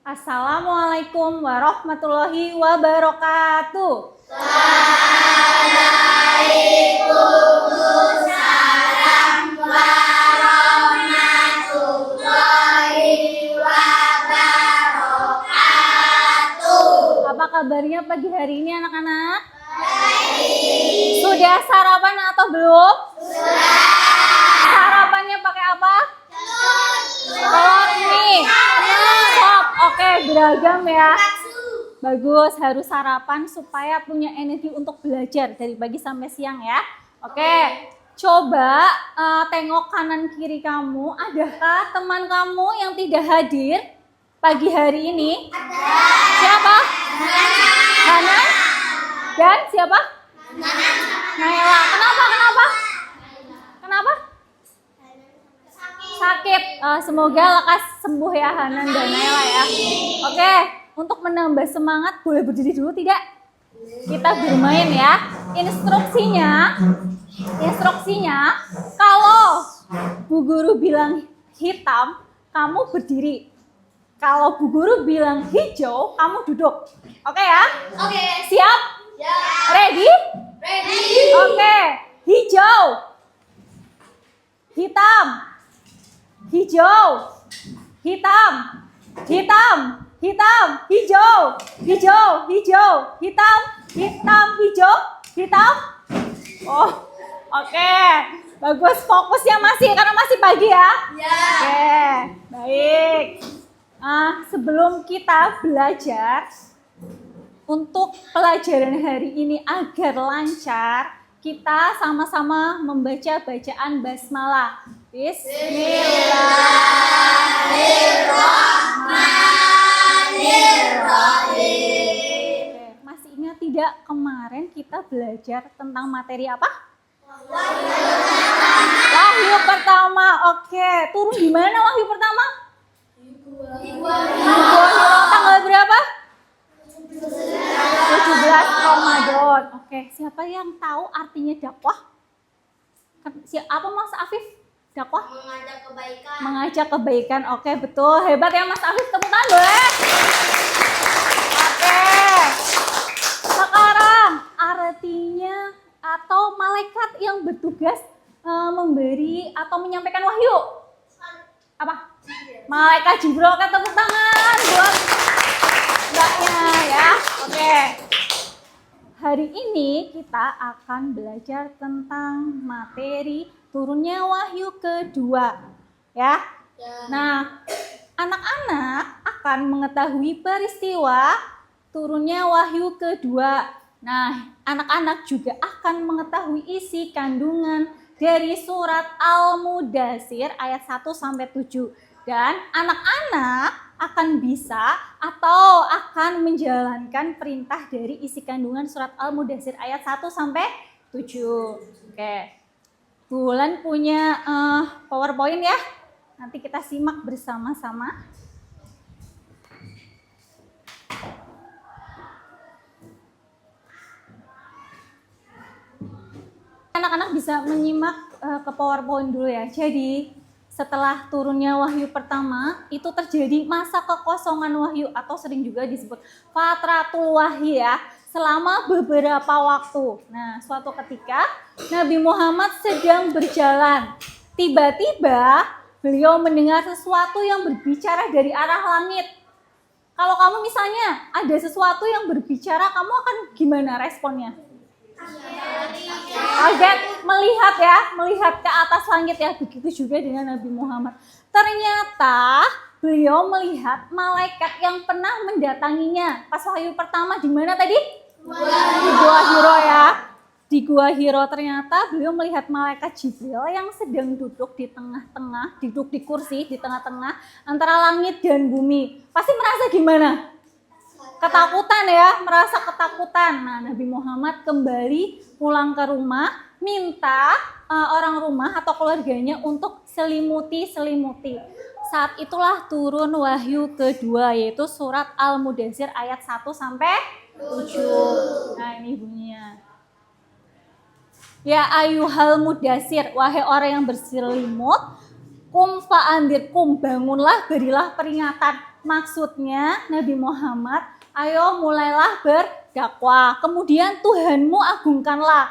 Assalamualaikum warahmatullahi wabarakatuh. Waalaikumsalam warahmatullahi wabarakatuh. Apa kabarnya pagi hari ini anak-anak? Baik. Sudah sarapan atau belum? Sudah. Sarapannya pakai apa? Telur nih. Sop. Oke, beragam ya. Bagus, harus sarapan supaya punya energi untuk belajar dari pagi sampai siang ya. Oke, coba tengok kanan kiri kamu. Adakah teman kamu yang tidak hadir pagi hari ini? Ada. Siapa? Hanan. Dan siapa? Naila. Kenapa? Sakit. Semoga lekas sembuh ya Hanan dan Naila ya. Oke, untuk menambah semangat boleh berdiri dulu tidak? Kita bermain ya. Instruksinya kalau Bu Guru bilang hitam, kamu berdiri. Kalau Bu Guru bilang hijau, kamu duduk. Oke ya? Oke. Siap? Ya. Ready? Ready. Oke. Hijau. Hitam. Hijau. Hitam. Hitam. Hitam. Hijau. Hijau. Hijau. Hitam. Hitam. Hijau. Hitam. Oh, oke. Bagus, fokusnya masih karena masih pagi ya. Ya. Oke, baik. Sebelum kita belajar untuk pelajaran hari ini agar lancar, kita sama-sama membaca bacaan basmalah. Bismillahirrahmanirrahim. Oke, masih ingat tidak kemarin kita belajar tentang materi apa? Wahyu pertama. Oke, turun di mana wahyu pertama? Di Gua Hiro tanggal berapa? 17 Ramadan. Oke, siapa yang tahu artinya dakwah? Apa Mas Afif? Dakwah? Mengajak kebaikan. Mengajak kebaikan. Oke, betul. Hebat ya Mas Afif. Tepuk tangan boleh? Oke. Sekarang artinya atau malaikat yang bertugas memberi atau menyampaikan wahyu. Apa? Malaikat Jibril. Oke, tepuk tangan buat mbaknya ya. Oke. Hari ini kita akan belajar tentang materi turunnya wahyu kedua. Ya. Nah, anak-anak akan mengetahui peristiwa turunnya wahyu kedua. Nah, anak-anak juga akan mengetahui isi kandungan dari surat Al-Mudaththir ayat 1 sampai 7. Dan anak-anak akan bisa atau akan menjalankan perintah dari isi kandungan surat Al-Mudaththir ayat 1 sampai 7. Oke. Bulan punya PowerPoint ya. Nanti kita simak bersama-sama. Anak-anak bisa menyimak ke PowerPoint dulu ya. Jadi setelah turunnya wahyu pertama, itu terjadi masa kekosongan wahyu atau sering juga disebut fatratul wahyi ya, selama beberapa waktu. Nah, suatu ketika Nabi Muhammad sedang berjalan. Tiba-tiba beliau mendengar sesuatu yang berbicara dari arah langit. Kalau kamu misalnya ada sesuatu yang berbicara, kamu akan gimana responnya? Kaget, melihat ke atas langit ya. Begitu juga dengan Nabi Muhammad. Ternyata beliau melihat malaikat yang pernah mendatanginya pas wahyu pertama di mana tadi? Di Gua Hiro ya. Di Gua Hiro ternyata beliau melihat malaikat Jibril yang sedang duduk di tengah-tengah, duduk di kursi di tengah-tengah antara langit dan bumi. Pasti merasa gimana? Ketakutan ya, merasa ketakutan. Nah, Nabi Muhammad kembali pulang ke rumah, minta orang rumah atau keluarganya untuk selimuti. Saat itulah turun wahyu kedua, yaitu surat Al-Mudaththir ayat 1 sampai 7. Nah, ini bunyinya. Ya ayyuhal mudaththir, wahai orang yang berselimut, kum fa'andir, kum bangunlah, berilah peringatan. Maksudnya Nabi Muhammad, ayo mulailah berdakwah. Kemudian Tuhanmu agungkanlah.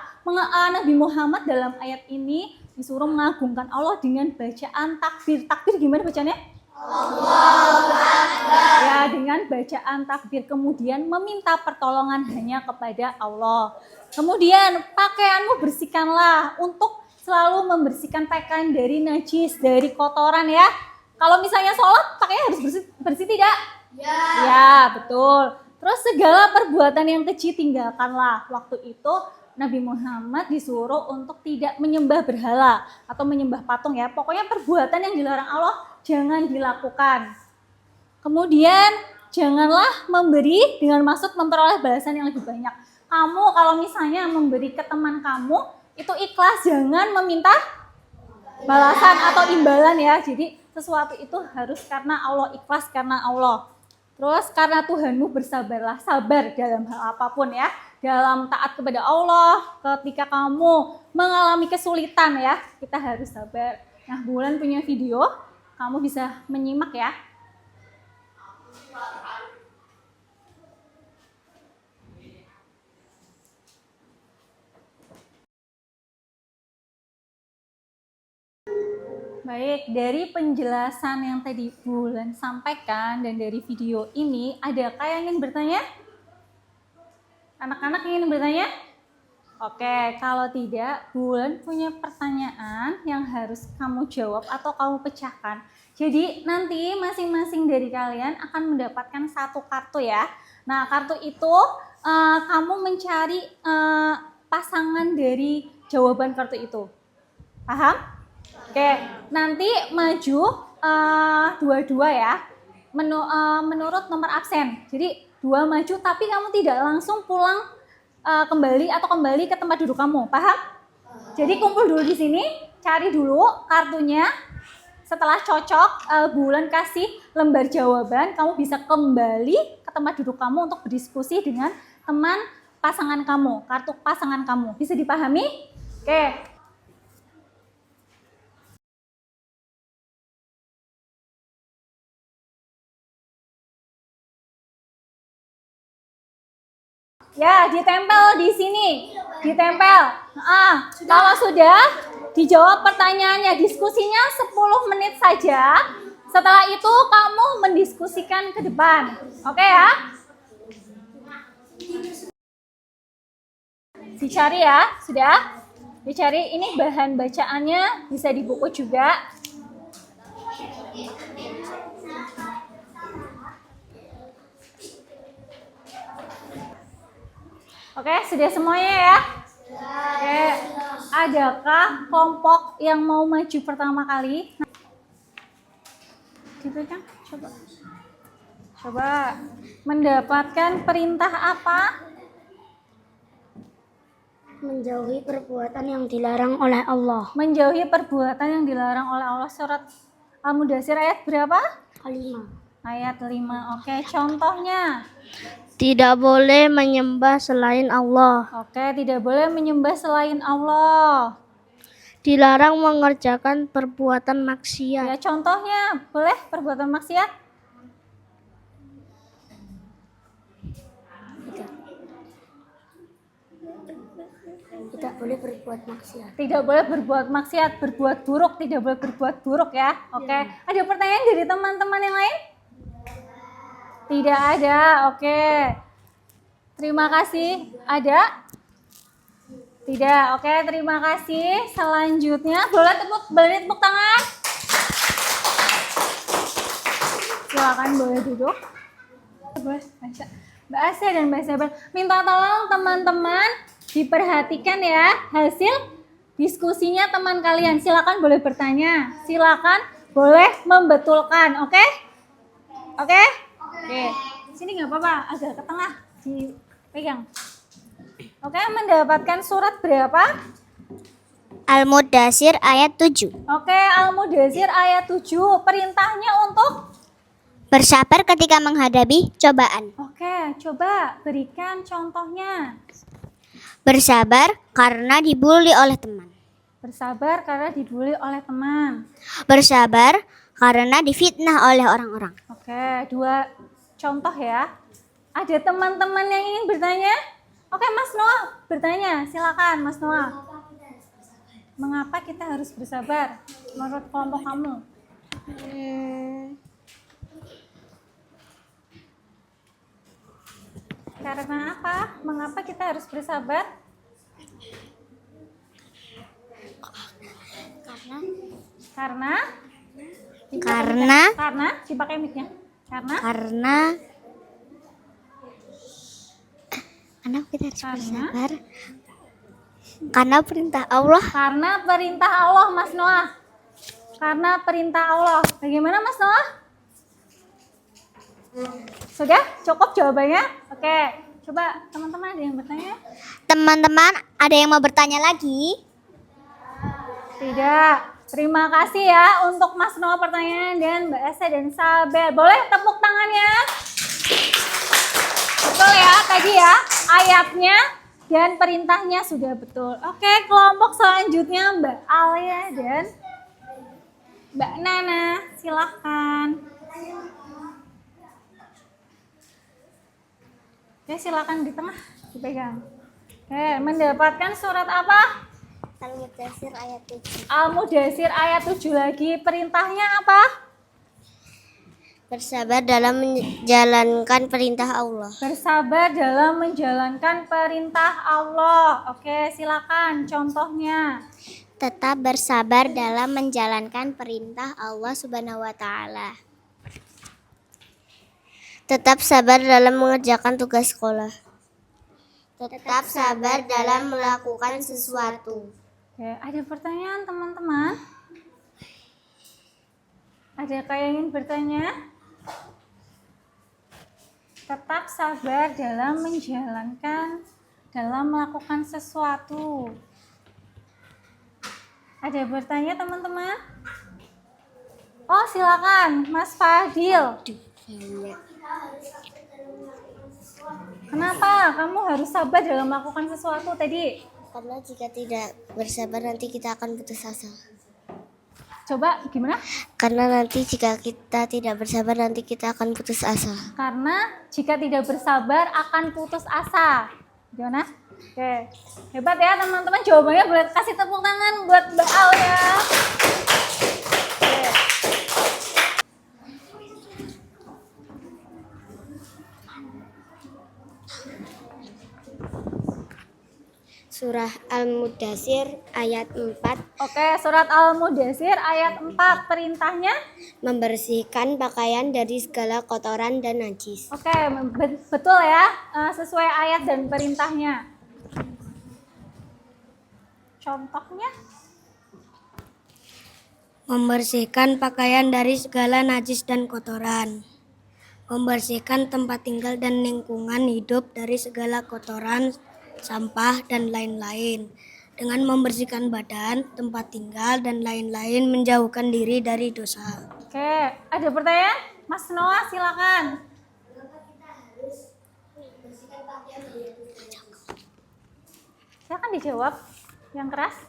Nabi Muhammad dalam ayat ini disuruh mengagungkan Allah dengan bacaan takbir. Takbir gimana bacanya? Allahu Akbar. Ya, dengan bacaan takbir. Kemudian meminta pertolongan hanya kepada Allah. Kemudian pakaianmu bersihkanlah untuk selalu membersihkan pakaian dari najis, dari kotoran ya. Kalau misalnya sholat, pakainya harus bersih tidak? Ya, betul. Terus segala perbuatan yang keji tinggalkanlah. Waktu itu Nabi Muhammad disuruh untuk tidak menyembah berhala atau menyembah patung ya. Pokoknya perbuatan yang dilarang Allah jangan dilakukan. Kemudian janganlah memberi dengan maksud memperoleh balasan yang lebih banyak. Kamu kalau misalnya memberi ke teman kamu itu ikhlas, jangan meminta balasan atau imbalan ya. Jadi sesuatu itu harus karena Allah, ikhlas karena Allah. Terus karena Tuhanmu bersabarlah, sabar dalam hal apapun ya. Dalam taat kepada Allah, ketika kamu mengalami kesulitan ya, kita harus sabar. Nah, Bulan punya video, kamu bisa menyimak ya. Baik, dari penjelasan yang tadi Bulan sampaikan dan dari video ini, adakah yang ingin bertanya? Anak-anak ingin bertanya? Oke, kalau tidak, Bulan punya pertanyaan yang harus kamu jawab atau kamu pecahkan. Jadi nanti masing-masing dari kalian akan mendapatkan satu kartu ya. Nah, kartu itu kamu mencari pasangan dari jawaban kartu itu. Paham? Oke, nanti maju dua-dua ya, menurut nomor absen. Jadi 2 maju, tapi kamu tidak langsung pulang kembali atau kembali ke tempat duduk kamu, paham? Jadi kumpul dulu di sini, cari dulu kartunya. Setelah cocok, Bulan kasih lembar jawaban, kamu bisa kembali ke tempat duduk kamu untuk berdiskusi dengan teman pasangan kamu, kartu pasangan kamu. Bisa dipahami? Oke. Ya, ditempel di sini. Ditempel. Kalau sudah dijawab pertanyaannya, diskusinya 10 menit saja. Setelah itu kamu mendiskusikan ke depan. Oke ya? Dicari ya, sudah? Dicari, ini bahan bacaannya bisa di buku juga. Oke, sudah semuanya ya? Oke, adakah kelompok yang mau maju pertama kali? Gitu kan? Coba. Mendapatkan perintah apa? Menjauhi perbuatan yang dilarang oleh Allah. Menjauhi perbuatan yang dilarang oleh Allah. Surat Al-Mudaththir ayat berapa? 5. Ayat 5. Oke, contohnya. Tidak boleh menyembah selain Allah. Oke, tidak boleh menyembah selain Allah. Dilarang mengerjakan perbuatan maksiat. Ya, contohnya boleh perbuatan maksiat? Tidak boleh berbuat maksiat. Tidak boleh berbuat maksiat, berbuat buruk, tidak boleh berbuat buruk ya. Oke, ada pertanyaan dari teman-teman yang lain? Tidak ada, oke. Terima kasih. Ada? Tidak, oke. Terima kasih. Selanjutnya, boleh tepuk tangan. Silakan boleh duduk. Mbak Asya dan Mbak Sabar, minta tolong teman-teman diperhatikan ya hasil diskusinya teman kalian. Silakan boleh bertanya. Silakan boleh membetulkan, oke? Oke? Oke, sini nggak apa-apa, agak ke tengah, dipegang. Oke, mendapatkan surat berapa? Al-Mudaththir ayat 7. Oke, Al-Mudaththir ayat 7. Perintahnya untuk? Bersabar ketika menghadapi cobaan. Oke, coba berikan contohnya. Bersabar karena dibully oleh teman. Bersabar karena dibully oleh teman. Bersabar karena difitnah oleh orang-orang. Oke, 2 contoh ya. Ada teman-teman yang ingin bertanya? Oke, Mas Noah bertanya. Silakan, Mas Noah. Mengapa kita harus bersabar menurut kelompok kamu? Karena apa? Mengapa kita harus bersabar? Karena dipakai mic-nya. Karena kita harus bersabar. Karena perintah Allah. Karena perintah Allah, Mas Noah. Karena perintah Allah. Bagaimana, Mas Noah? Sudah? Cukup jawabannya? Oke. Coba teman-teman ada yang bertanya? Teman-teman, ada yang mau bertanya lagi? Tidak. Terima kasih ya untuk Mas Noah pertanyaan dan Mbak Esa dan Sabel. Boleh tepuk tangannya? Betul ya tadi ya ayatnya dan perintahnya sudah betul. Oke, kelompok selanjutnya Mbak Alia dan Mbak Nana, silahkan. Oke, silakan di tengah dipegang. Oke, mendapatkan surat apa? Al-Mudaththir ayat 7. Al-Mudaththir ayat 7 lagi. Perintahnya apa? Bersabar dalam menjalankan perintah Allah. Bersabar dalam menjalankan perintah Allah. Oke, silakan contohnya. Tetap bersabar dalam menjalankan perintah Allah Subhanahu wa taala. Tetap sabar dalam mengerjakan tugas sekolah. Tetap sabar dalam melakukan sesuatu. Oke, ada pertanyaan teman-teman? Ada yang ingin bertanya? Tetap sabar dalam melakukan sesuatu. Ada yang bertanya teman-teman? Oh, silakan Mas Fadil. Kenapa kamu harus sabar dalam melakukan sesuatu tadi? Karena jika tidak bersabar nanti kita akan putus asa. Coba gimana? Karena nanti jika kita tidak bersabar nanti kita akan putus asa. Karena jika tidak bersabar akan putus asa. Gimana? Oke. Hebat ya teman-teman, jawabannya boleh kasih tepuk tangan buat Mbak Alia. Oke. Surah Al-Mudaththir ayat 4. Oke, surat Al-Mudaththir ayat 4 perintahnya Membersihkan pakaian dari segala kotoran dan najis. oke, betul ya, sesuai ayat dan perintahnya. Contohnya? Membersihkan pakaian dari segala najis dan kotoran. Membersihkan tempat tinggal dan lingkungan hidup dari segala kotoran, sampah, dan lain-lain. Dengan membersihkan badan, tempat tinggal, dan lain-lain menjauhkan diri dari dosa. Oke, ada pertanyaan? Mas Noah silakan. Silakan dijawab yang keras.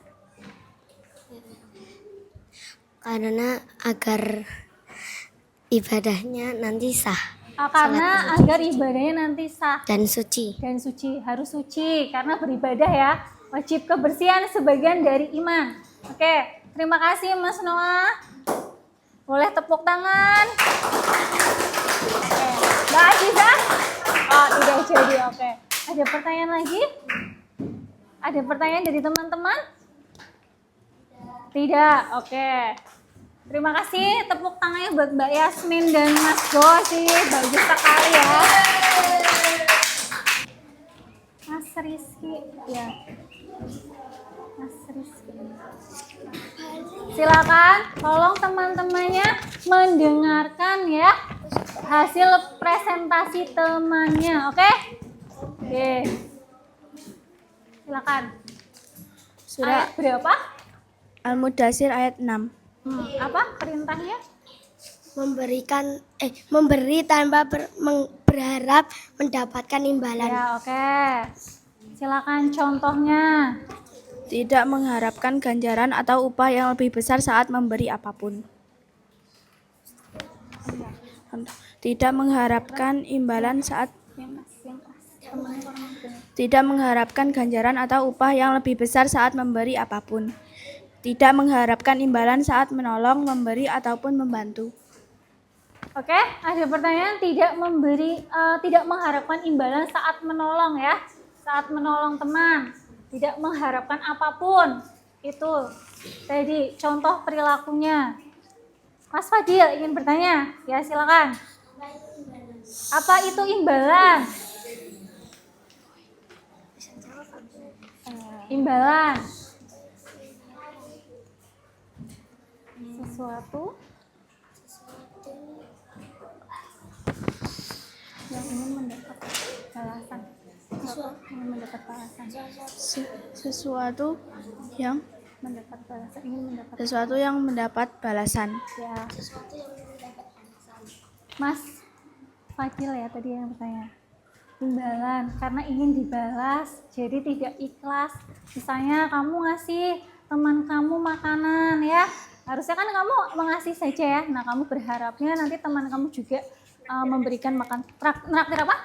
Karena agar ibadahnya nanti sah Karena agar ibadahnya nanti sah dan suci. dan suci, harus suci karena beribadah ya. Wajib kebersihan sebagian dari iman. Oke, terima kasih Mas Noah. Boleh tepuk tangan. Oke, Mbak Aziza? Oh, tidak jadi. Oke. Ada pertanyaan lagi? Ada pertanyaan dari teman-teman? Tidak. Oke. Terima kasih. Tepuk tangannya buat Mbak Yasmin dan Mas Gosi. Bagus sekali ya. Mas Rizky. Ya. Mas Rizky. Silakan, tolong teman-temannya mendengarkan ya hasil presentasi temannya, oke? Oke. Silakan. Surah Ayat berapa? Al-Mudaththir ayat 6. Apa perintahnya? Memberi tanpa berharap mendapatkan imbalan. Ya, oke. Silakan contohnya. Tidak mengharapkan ganjaran atau upah yang lebih besar saat memberi apapun. Tidak mengharapkan imbalan saat Yang keras. tidak mengharapkan ganjaran atau upah yang lebih besar saat memberi apapun. Tidak mengharapkan imbalan saat menolong, memberi ataupun membantu. Oke, ada pertanyaan tidak mengharapkan imbalan saat menolong ya. Saat menolong teman, tidak mengharapkan apapun. Itu tadi contoh perilakunya. Mas Fadil ingin bertanya? Ya, silakan. Apa itu imbalan? Imbalan. Sesuatu yang ingin mendapat balasan. Ingin mendapat balasan. Sesuatu yang Mendapat balasan. Ingin mendapat. sesuatu yang mendapat balasan. Ya. Mas Fadil ya tadi yang bertanya. Imbalan karena ingin dibalas, jadi tidak ikhlas. Misalnya kamu ngasih teman kamu makanan ya, harusnya kan kamu mengasih saja ya. Nah kamu berharapnya nanti teman kamu juga memberikan makan. Traktir apa?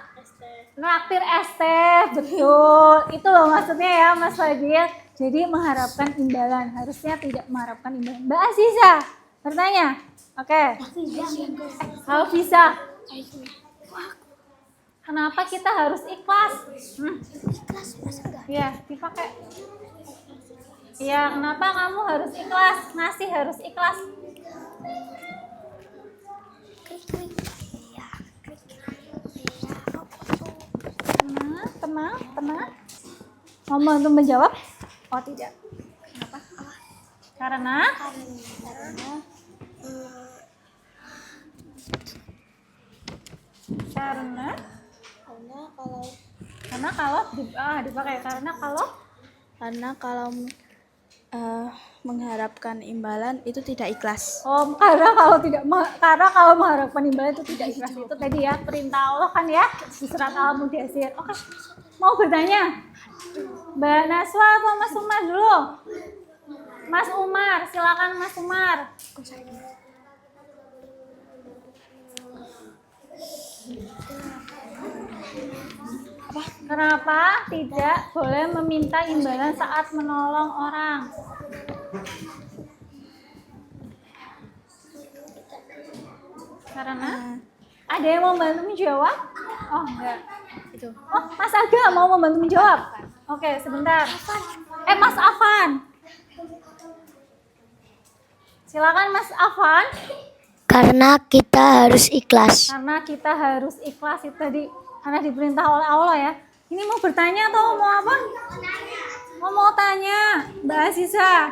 Traktir es teh, betul. Itu loh maksudnya ya Mas Fadil. Jadi mengharapkan imbalan, harusnya tidak mengharapkan imbalan. Mbak Aziza bertanya, oke. Kalau bisa. Kenapa kita harus ikhlas? Iya, dipakai. Iya, kenapa kamu harus ikhlas? Ngasih harus ikhlas. Tenang. Mau bantu menjawab? Oh tidak. Kenapa? Karena Karena kalau mengharapkan imbalan itu tidak ikhlas. karena kalau mengharapkan imbalan itu tidak ikhlas. Itu tadi ya perintah Allah kan ya di surat Al-Mudatsir. Oke. Mau bertanya? Mbak Naswa atau Mas Umar dulu? Mas Umar, silakan Mas Umar. Kenapa tidak boleh meminta imbalan saat menolong orang? Karena ada yang mau membantu menjawab? Oh enggak. Itu. Oh Mas Aga mau membantu menjawab? Oke sebentar. Mas Afan. Silakan Mas Afan. Karena kita harus ikhlas. Karena kita harus ikhlas itu tadi. Karena diperintah oleh Allah ya. Ini mau bertanya atau mau apa? Mau tanya, Mbak Aziza.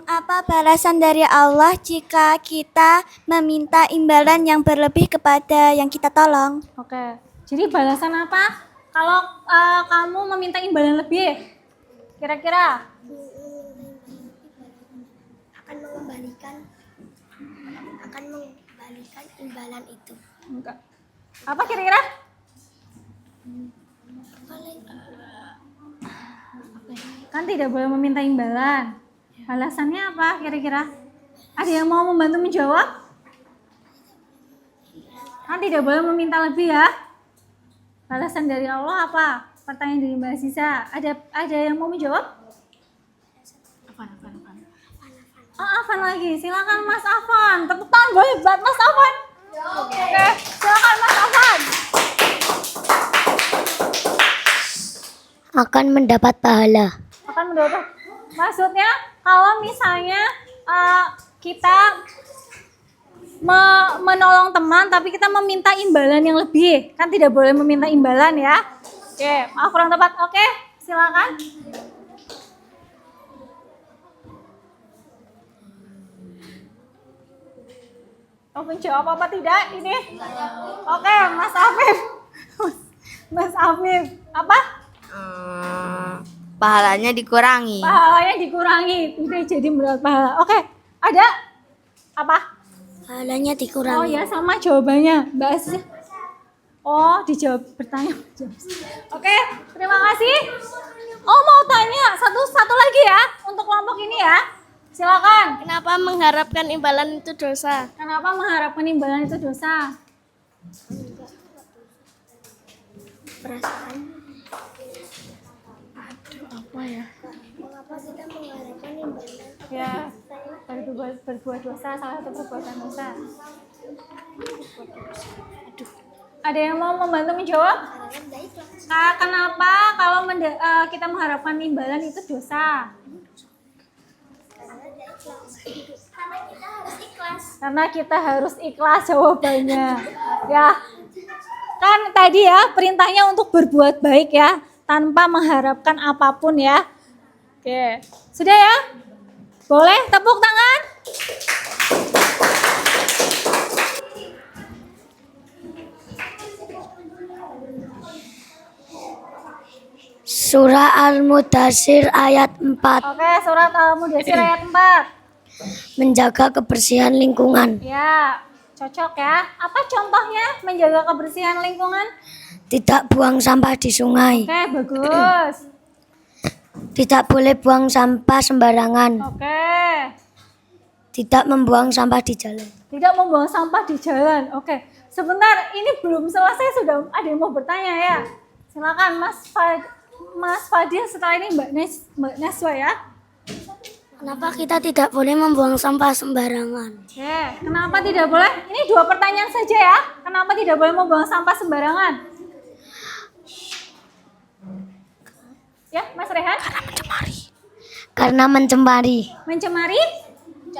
Apa balasan dari Allah jika kita meminta imbalan yang berlebih kepada yang kita tolong? Oke. Jadi balasan apa? Kalau kamu meminta imbalan lebih, kira-kira? Akan mengembalikan imbalan itu. Enggak. Apa kira-kira? Kan tidak boleh meminta imbalan. Balasannya apa kira-kira? Ada yang mau membantu menjawab? Kan tidak boleh meminta lebih ya. Balasan dari Allah apa? Pertanyaan dari Mbak Aziza. Ada yang mau menjawab? Oh, Afan lagi. Silakan Mas Afan. Tepuk tangan boleh buat Mas Afan. Oke. Silakan Mas Afan. Akan mendapat pahala. Akan mendapat. Maksudnya kalau misalnya kita menolong teman tapi kita meminta imbalan yang lebih, kan tidak boleh meminta imbalan ya. Oke, maaf kurang tepat. Oke, silakan. Oh, menjawab apa tidak ini? Oke, Mas Afif. Mas Afif, apa? Pahalanya dikurangi. Pahalanya dikurangi, tidak jadi mendapat pahala. Oke, ada apa? Pahalanya Oh dikurangi. ya, sama jawabannya, Mbak Aziza. Oh, dijawab bertanya. Oke, terima kasih. Oh, mau tanya satu lagi ya untuk kelompok ini ya. Silakan. Kenapa mengharapkan imbalan itu dosa? Kenapa mengharapkan imbalan itu dosa? Perasaan. Apa ya? Mengapa kita mengharapkan imbalan? Ya, berbuat dosa, salah satu perbuatan dosa. Ada yang mau membantu menjawab? Kenapa kalau kita mengharapkan imbalan itu dosa? Karena kita harus ikhlas jawabannya. Ya, kan tadi ya perintahnya untuk berbuat baik ya, tanpa mengharapkan apapun ya. Oke, sudah ya? Boleh tepuk tangan? Surah Al-Mudaththir ayat 4. Oke, surat Al-Mudaththir ayat 4. Menjaga kebersihan lingkungan. Ya, cocok ya. Apa contohnya menjaga kebersihan lingkungan? Tidak buang sampah di sungai. Oke, bagus. Tidak boleh buang sampah sembarangan. Oke. Tidak membuang sampah di jalan. Tidak membuang sampah di jalan. Oke. Sebentar, ini belum selesai, sudah ada yang mau bertanya ya. Silakan Mas Fadil, setelah ini Mbak Neswa ya. Kenapa kita tidak boleh membuang sampah sembarangan? Oke, kenapa tidak boleh? Ini 2 pertanyaan saja ya. Kenapa tidak boleh membuang sampah sembarangan? Ya, Mas Rehan? Karena mencemari Mencemari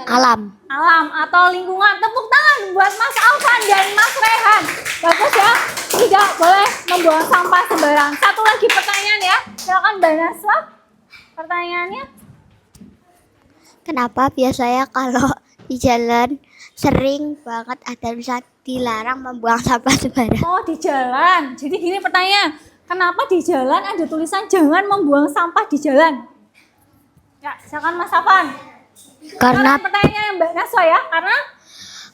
alam. alam atau lingkungan. Tepuk tangan buat Mas Alvan dan Mas Rehan. Bagus ya. Tidak boleh membuang sampah sembarangan. Satu lagi pertanyaan ya. Silakan Mbak Naswa. Pertanyaannya. Kenapa biasanya kalau di jalan sering banget ada tulisan dilarang membuang sampah sembarangan? Oh, di jalan. Jadi gini pertanyaan. Kenapa di jalan ada tulisan jangan membuang sampah di jalan? Ya, silakan Mas Alvan. Karena Pertanyaan Mbak Naswa ya.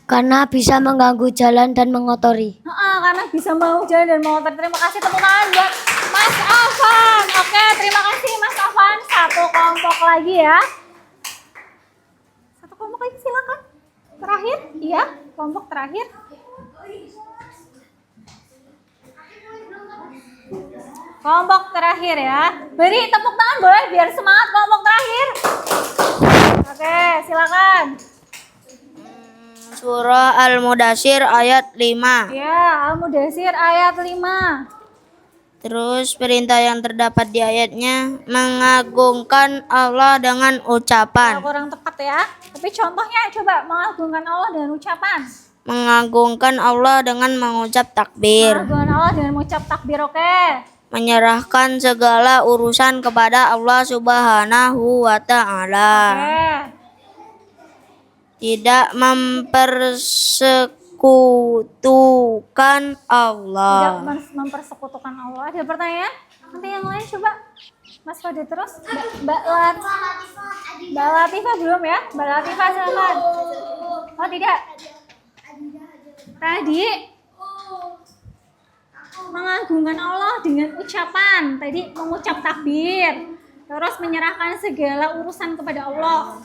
Karena bisa mengganggu jalan dan mengotori. karena bisa mau jalan dan mau terima kasih, tepuk tangan buat Mas Afan. Oke, terima kasih Mas Afan. Satu kelompok lagi ya. Satu kelompok lagi silakan. Terakhir, iya, kelompok terakhir. Kelompok terakhir ya. Beri tepuk tangan boleh biar semangat kelompok terakhir. Oke, silakan. Surah Al-Mudaththir ayat 5. Ya, Al-Mudaththir ayat 5. Terus perintah yang terdapat di ayatnya mengagungkan Allah dengan ucapan. Kurang tepat ya. Tapi contohnya coba mengagungkan Allah dengan ucapan. Mengagungkan Allah dengan mengucap takbir. Mengagungkan Allah dengan mengucap takbir, oke. Menyerahkan segala urusan kepada Allah Subhanahu wa Ta'ala. Oke. Tidak mempersekutukan Allah. Tidak mempersekutukan Allah. Ada pertanyaan? Nanti yang lain coba. Mas Fadil terus. Mbak Latifah belum ya? Mbak Latifah silakan. Oh tidak. Tadi mengagungkan Allah dengan ucapan. Tadi mengucap takbir. Terus menyerahkan segala urusan kepada Allah.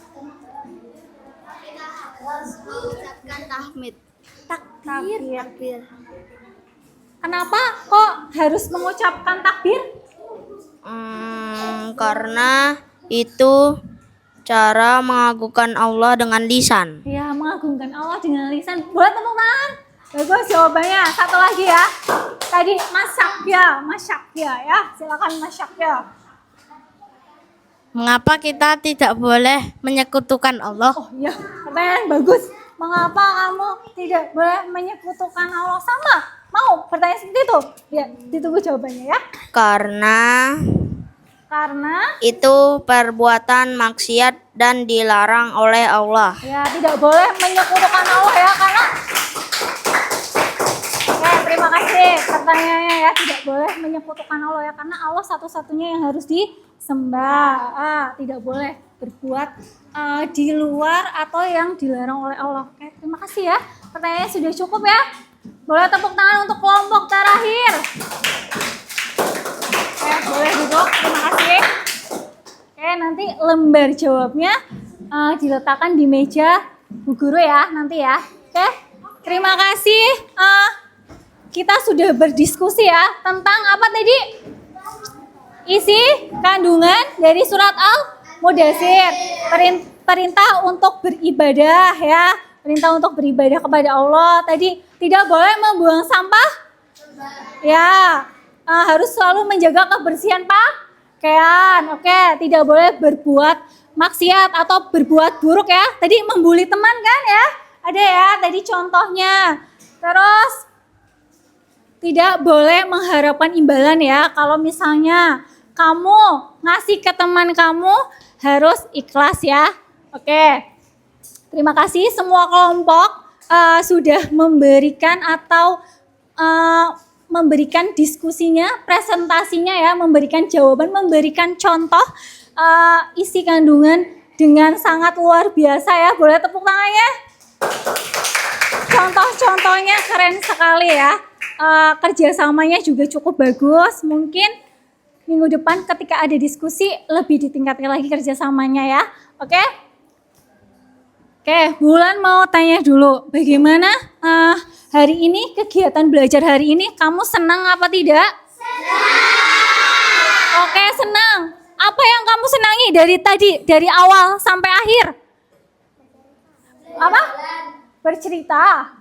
Mengucapkan tahmid. Takbir. Kenapa kok harus mengucapkan takbir? Karena itu cara mengagungkan Allah dengan lisan. Ya, mengagungkan Allah dengan lisan. Boleh tepuk tangan? Bagus jawabannya. Satu lagi ya. Tadi Mas Syakya ya. Silakan Mas Syakya. Mengapa kita tidak boleh menyekutukan Allah? Oh iya, pertanyaan bagus. Mengapa kamu tidak boleh menyekutukan Allah? Sama, mau bertanya seperti itu? Ya, ditunggu jawabannya ya. Karena itu perbuatan maksiat dan dilarang oleh Allah. Ya, tidak boleh menyekutukan Allah ya, karena terima kasih pertanyaannya ya. Tidak boleh menyekutukan Allah ya, karena Allah satu-satunya yang harus disembah. Tidak boleh berbuat di luar atau yang dilarang oleh Allah. Oke, terima kasih ya. Pertanyaannya sudah cukup ya. Boleh tepuk tangan untuk kelompok terakhir. Boleh duduk. Terima kasih. Oke, nanti lembar jawabnya diletakkan di meja Bu Guru ya nanti ya. Oke, terima kasih. Kita sudah berdiskusi ya tentang apa tadi? Isi kandungan dari surat Al-Mudaththir. Perintah untuk beribadah ya. Perintah untuk beribadah kepada Allah. Tadi tidak boleh membuang sampah. Ya, harus selalu menjaga kebersihan pakaian. Oke, tidak boleh berbuat maksiat atau berbuat buruk ya. Tadi membuli teman kan ya? Ada ya tadi contohnya. Terus tidak boleh mengharapkan imbalan ya. Kalau misalnya kamu ngasih ke teman kamu harus ikhlas ya. Oke. Terima kasih semua kelompok sudah memberikan atau memberikan diskusinya, presentasinya ya, memberikan jawaban, memberikan contoh isi kandungan dengan sangat luar biasa ya. Boleh tepuk tangannya? Contoh-contohnya keren sekali ya. Kerjasamanya juga cukup bagus. Mungkin minggu depan ketika ada diskusi lebih ditingkatkan lagi kerjasamanya ya. Oke? Oke, Bulan mau tanya dulu. Bagaimana hari ini, kegiatan belajar hari ini, kamu senang apa tidak? Senang. Oke, senang. Apa yang kamu senangi dari tadi, dari awal sampai akhir? Apa? Bercerita.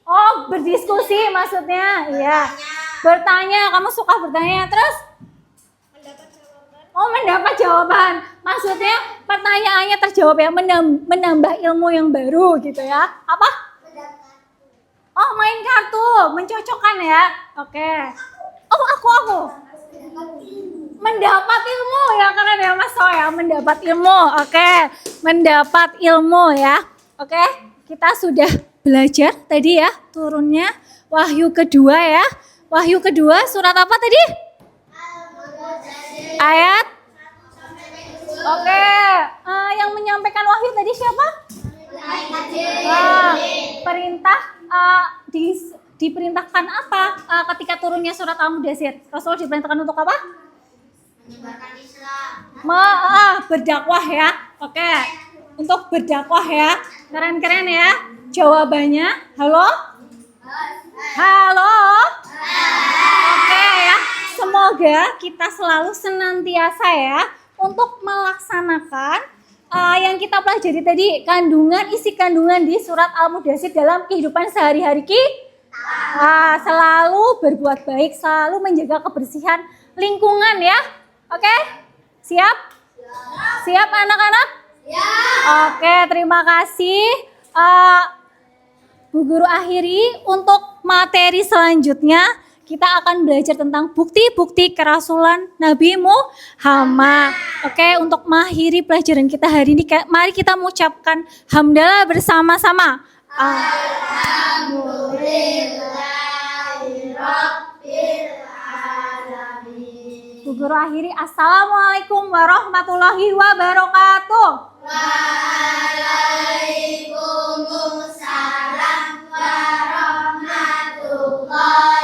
Oh, berdiskusi maksudnya. Iya. Bertanya, kamu suka bertanya. Terus? Oh, mendapat jawaban. Maksudnya pertanyaannya terjawab ya, menambah ilmu yang baru gitu ya. Apa? Oh, main kartu, mencocokkan ya. Oke. Oh, aku. Mendapat ilmu ya, karena ada Mas So ya, mendapat ilmu. Oke, mendapat ilmu ya. Oke, kita sudah belajar tadi ya, turunnya Wahyu kedua ya. Wahyu kedua surat apa tadi? Ayat. Oke, yang menyampaikan wahyu tadi siapa? Perintah diperintahkan apa ketika turunnya surat Al-Mudaththir? Rasul diperintahkan untuk apa? Menyebarkan Islam. Berdakwah ya. Oke, untuk berdakwah ya. Keren-keren ya. Jawabannya, halo? Halo? Oke ya. Semoga kita selalu senantiasa ya untuk melaksanakan yang kita pelajari tadi, isi kandungan di surat Al-Mudaththir dalam kehidupan sehari-hari kita. Selalu berbuat baik, selalu menjaga kebersihan lingkungan ya. Oke? Siap? Siap anak-anak? Ya. Oke, terima kasih. Bu Guru akhiri untuk materi selanjutnya. Kita akan belajar tentang bukti-bukti kerasulan Nabi Muhammad. Oke, untuk mengakhiri pelajaran kita hari ini, mari kita mengucapkan hamdalah bersama-sama. Bu Guru akhiri, assalamualaikum warahmatullahi wabarakatuh. Waalaikumsalam warahmatullahi